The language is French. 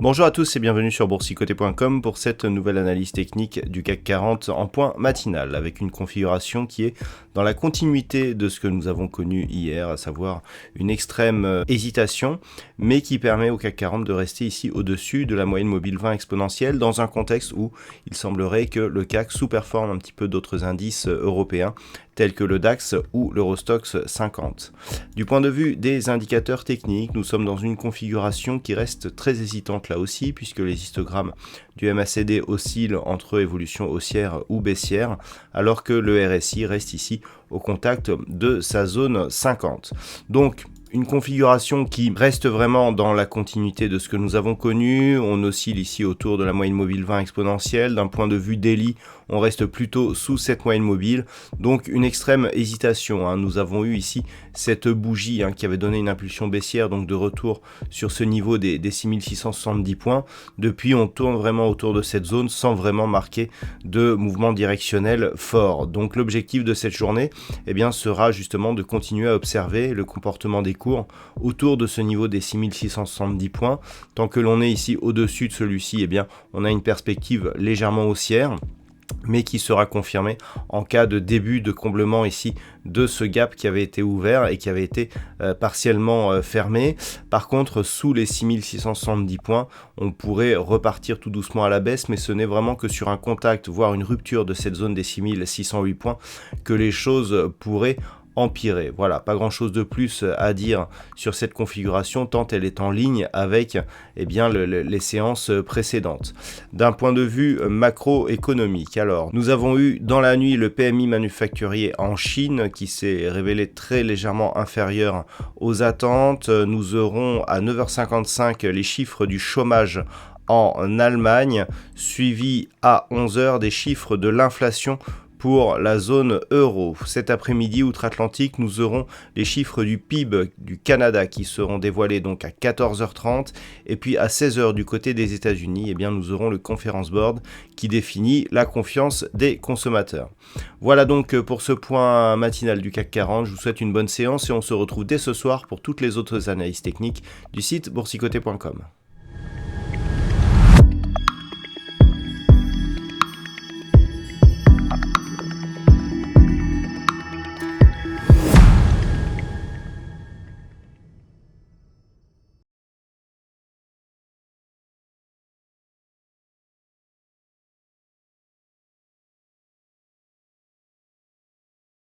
Bonjour à tous et bienvenue sur boursicoté.com pour cette nouvelle analyse technique du CAC 40 en point matinal avec une configuration qui est dans la continuité de ce que nous avons connu hier, à savoir une extrême hésitation, mais qui permet au CAC 40 de rester ici au-dessus de la moyenne mobile 20 exponentielle dans un contexte où il semblerait que le CAC sous-performe un petit peu d'autres indices européens tels que le DAX ou l'Eurostoxx 50. Du point de vue des indicateurs techniques, nous sommes dans une configuration qui reste très hésitante là aussi, puisque les histogrammes du MACD oscillent entre évolution haussière ou baissière, alors que le RSI reste ici au contact de sa zone 50. Donc, une configuration qui reste vraiment dans la continuité de ce que nous avons connu. On oscille ici autour de la moyenne mobile 20 exponentielle. D'un point de vue daily, on reste plutôt sous cette moyenne mobile. Donc une extrême hésitation. Nous avons eu ici cette bougie qui avait donné une impulsion baissière, donc de retour sur ce niveau des 6670 points. Depuis, on tourne vraiment autour de cette zone sans vraiment marquer de mouvement directionnel fort. Donc l'objectif de cette journée sera justement de continuer à observer le comportement des cours autour de ce niveau des 6670 points. Tant que l'on est ici au-dessus de celui-ci, on a une perspective légèrement haussière, mais qui sera confirmée en cas de début de comblement ici de ce gap qui avait été ouvert et qui avait été partiellement fermé. Par contre, sous les 6670 points, on pourrait repartir tout doucement à la baisse, mais ce n'est vraiment que sur un contact, voire une rupture de cette zone des 6608 points, que les choses pourraient empirer. Voilà, pas grand chose de plus à dire sur cette configuration tant elle est en ligne avec les séances précédentes. D'un point de vue macroéconomique, alors nous avons eu dans la nuit le PMI manufacturier en Chine qui s'est révélé très légèrement inférieur aux attentes. Nous aurons à 9h55 les chiffres du chômage en Allemagne, suivi à 11h des chiffres de l'inflation pour la zone euro. Cet après-midi, outre-Atlantique, nous aurons les chiffres du PIB du Canada qui seront dévoilés donc à 14h30 et puis à 16h du côté des États-Unis, nous aurons le Conference Board qui définit la confiance des consommateurs. Voilà donc pour ce point matinal du CAC 40. Je vous souhaite une bonne séance et on se retrouve dès ce soir pour toutes les autres analyses techniques du site boursicoté.com.